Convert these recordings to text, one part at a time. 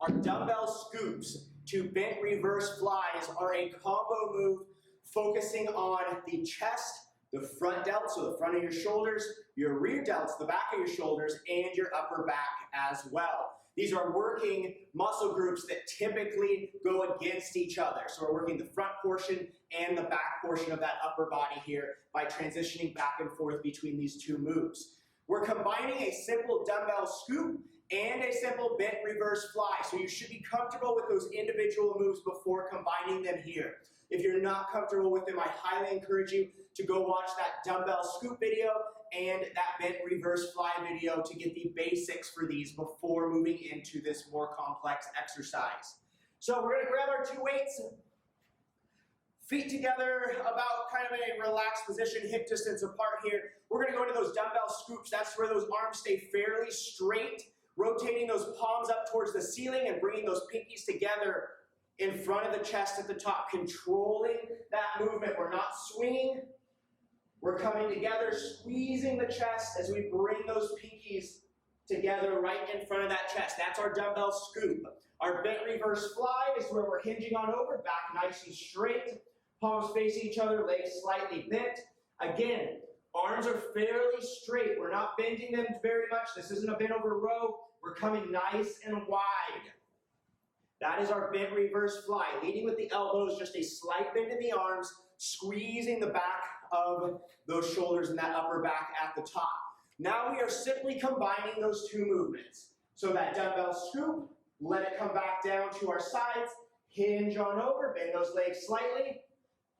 Our dumbbell scoops to bent reverse flies are a combo move focusing on the chest, the front delts, so the front of your shoulders, your rear delts, the back of your shoulders, and your upper back as well. These are working muscle groups that typically go against each other. So we're working the front portion and the back portion of that upper body here by transitioning back and forth between these two moves. We're combining a simple dumbbell scoop and a simple bent reverse fly. So you should be comfortable with those individual moves before combining them here. If you're not comfortable with them, I highly encourage you to go watch that dumbbell scoop video and that bent reverse fly video to get the basics for these before moving into this more complex exercise. So we're going to grab our two weights, feet together, about kind of in a relaxed position, hip distance apart here. We're going to go into those dumbbell scoops. That's where those arms stay fairly straight, rotating those palms up towards the ceiling and bringing those pinkies together in front of the chest at the top, controlling that movement. We're not swinging. We're coming together, squeezing the chest as we bring those pinkies together right in front of that chest. That's our dumbbell scoop. Our bent reverse fly is where we're hinging on over, back nice and straight, palms facing each other, legs slightly bent. Again, arms are fairly straight. We're not bending them very much. This isn't a bent over row. We're coming nice and wide. That is our bent reverse fly. Leading with the elbows, just a slight bend in the arms, squeezing the back of those shoulders and that upper back at the top. Now we are simply combining those two movements. So that dumbbell scoop, let it come back down to our sides, hinge on over, bend those legs slightly,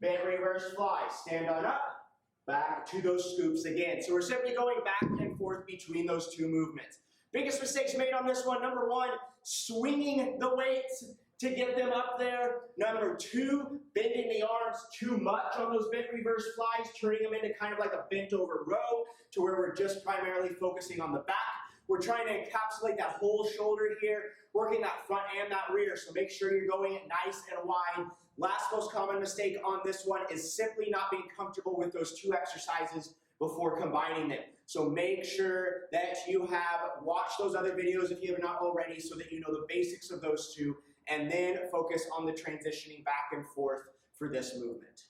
bent reverse fly, stand on up, back to those scoops again. So we're simply going back and forth between those two movements. Biggest mistakes made on this one, number one, swinging the weights to get them up there. Number two, bending the arms too much on those bent reverse flies, turning them into kind of like a bent over row to where we're just primarily focusing on the back. We're trying to encapsulate that whole shoulder here, working that front and that rear, so make sure you're going nice and wide. Last most common mistake on this one is simply not being comfortable with those two exercises before combining them. So make sure that you have watched those other videos if you have not already so that you know the basics of those two, and then focus on the transitioning back and forth for this movement.